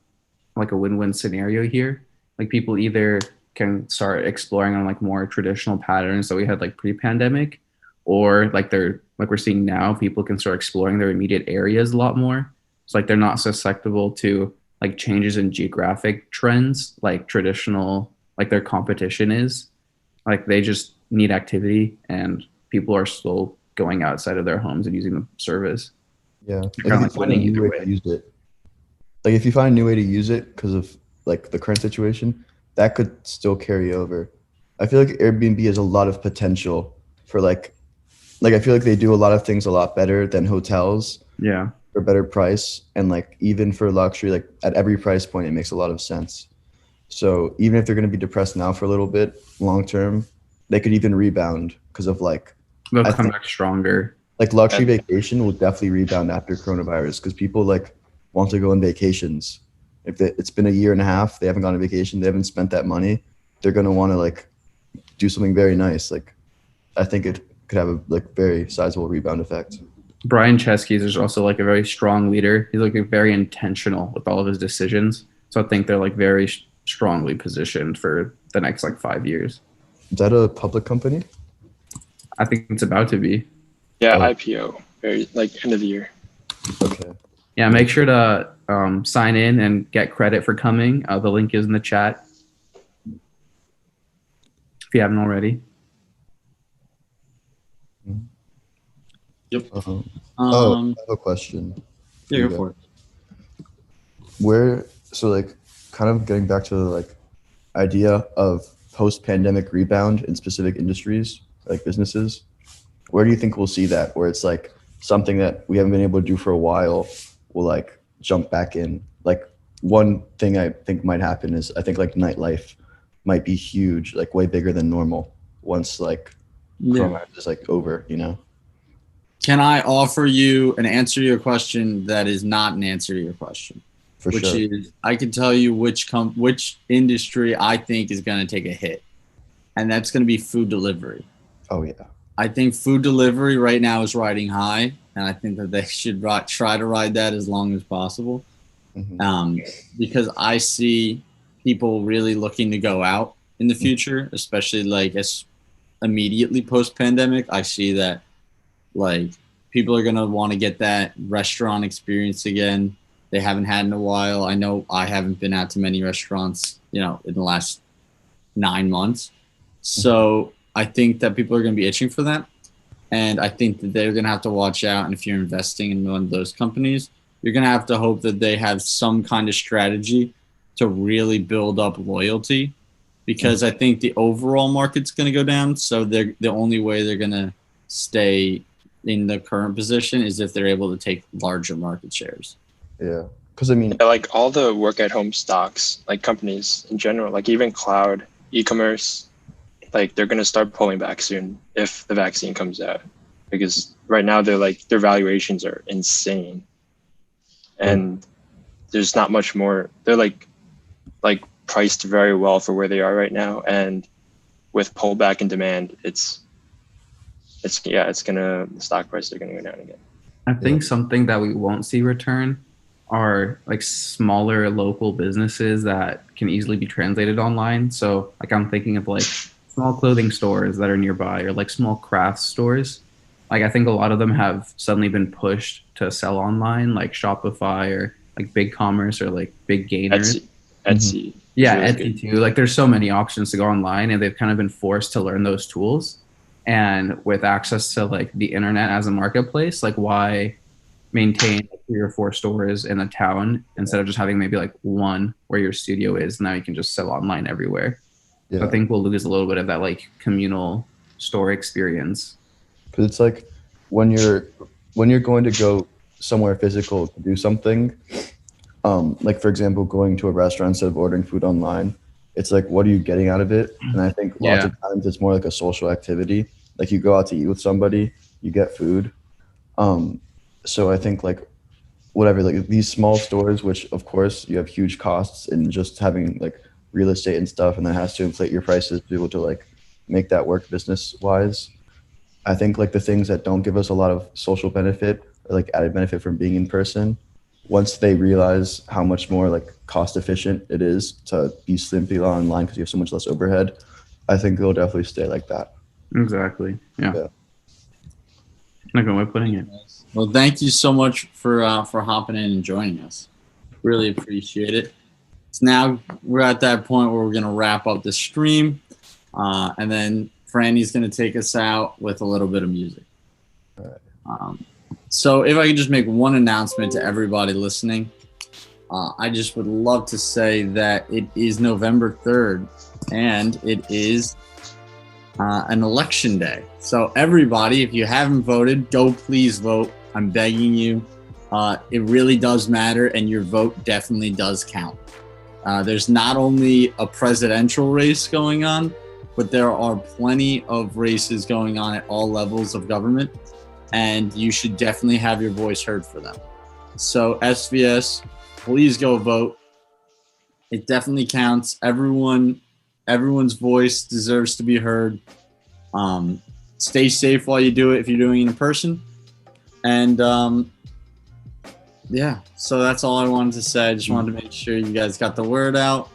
like a win-win scenario here. Like people either can start exploring on like more traditional patterns that we had like pre-pandemic, or like we're seeing now, people can start exploring their immediate areas a lot more. So like they're not susceptible to like changes in geographic trends like traditional, like their competition is. Like they just need activity, and people are still going outside of their homes and using the service. Yeah, Like finding either way. Use it. Like if you find a new way to use it because of like the current situation, that could still carry over. I feel like Airbnb has a lot of potential for like I feel like they do a lot of things a lot better than hotels. Yeah. For better price, and like even for luxury, like at every price point, it makes a lot of sense. So even if they're going to be depressed now for a little bit, long term, they could even rebound because of like they'll come back stronger. Like luxury vacation will definitely rebound after coronavirus because people like want to go on vacations. If it's been a year and a half, they haven't gone on vacation, they haven't spent that money, they're going to want to like do something very nice. Like I think it could have a like very sizable rebound effect. Brian Chesky is also like a very strong leader. He's like very intentional with all of his decisions. So I think they're like very strongly positioned for the next like 5 years. Is that a public company? I think it's about to be. Yeah, IPO, very like end of the year. Okay. Yeah, make sure to sign in and get credit for coming. The link is in the chat if you haven't already. Yep. I have a question. Yeah, go for it. So like kind of getting back to the like idea of post-pandemic rebound in specific industries, like businesses, where do you think we'll see that? Where it's like something that we haven't been able to do for a while will like jump back in. Like one thing I think might happen is I think like nightlife might be huge, like way bigger than normal once like coronavirus is like over, you know? Can I offer you an answer to your question that is not an answer to your question? Which is, I can tell you which industry I think is going to take a hit, and that's going to be food delivery. Oh yeah. I think food delivery right now is riding high, and I think that they should try to ride that as long as possible. Because I see people really looking to go out in the future, especially like as immediately post pandemic. I see that like people are going to want to get that restaurant experience again. They haven't had in a while. I know I haven't been out to many restaurants, you know, in the last 9 months. So I think that people are going to be itching for that. And I think that they're going to have to watch out. And if you're investing in one of those companies, you're going to have to hope that they have some kind of strategy to really build up loyalty, because I think the overall market's going to go down. So the only way they're going to stay in the current position is if they're able to take larger market shares. Yeah. Because I mean, Yeah, like all the work at home stocks, like companies in general, like even cloud, e-commerce, like they're going to start pulling back soon if the vaccine comes out, because right now they're like, their valuations are insane and there's not much more. They're like priced very well for where they are right now. And with pullback in demand, the stock prices are going to go down again. I think something that we won't see return are like smaller local businesses that can easily be translated online. So like I'm thinking of like small clothing stores that are nearby, or like small craft stores. Like I think a lot of them have suddenly been pushed to sell online, like Shopify or like BigCommerce or like Big Gainers. Etsy. Yeah, really Etsy too. Like there's so many options to go online, and they've kind of been forced to learn those tools. And with access to like the internet as a marketplace, like why maintain 3 or 4 stores in a town instead of just having maybe like one where your studio is? Now you can just sell online everywhere. yeah. So I think we'll lose a little bit of that like communal store experience. Because it's like when you're going to go somewhere physical to do something, like for example, going to a restaurant instead of ordering food online, it's like, what are you getting out of it? And I think lots of times it's more like a social activity. Like you go out to eat with somebody, you get food. So I think like whatever, like these small stores, which of course you have huge costs in just having like real estate and stuff, and that has to inflate your prices to be able to like make that work business wise. I think like the things that don't give us a lot of social benefit or like added benefit from being in person, once they realize how much more like cost efficient it is to be simply online because you have so much less overhead, I think they'll definitely stay like that. Exactly. Yeah. Yeah. Not going to putting it. Well, thank you so much for hopping in and joining us. Really appreciate it. So now we're at that point where we're going to wrap up the stream, and then Franny's going to take us out with a little bit of music. All right. So if I could just make one announcement to everybody listening, I just would love to say that it is November 3rd, and it is an election day. So everybody, if you haven't voted, go please vote. I'm begging you. It really does matter, and your vote definitely does count. There's not only a presidential race going on, but there are plenty of races going on at all levels of government, and you should definitely have your voice heard for them. So SVS, please go vote. It definitely counts. Everyone's voice deserves to be heard. Stay safe while you do it if you're doing it in person. And yeah, so that's all I wanted to say. I just wanted to make sure you guys got the word out.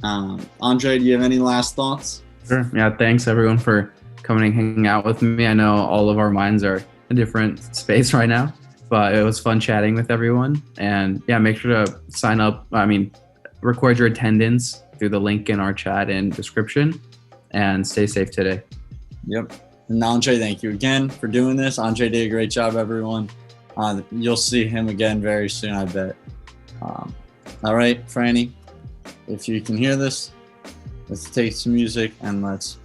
Andre, do you have any last thoughts? Sure. Yeah, thanks everyone for coming and hanging out with me. I know all of our minds are in a different space right now, but it was fun chatting with everyone. And yeah, make sure to sign up. Record your attendance through the link in our chat and description, and stay safe today. Yep. And Andre, thank you again for doing this. Andre did a great job, everyone. You'll see him again very soon, I bet. All right, Franny, if you can hear this, let's take some music and let's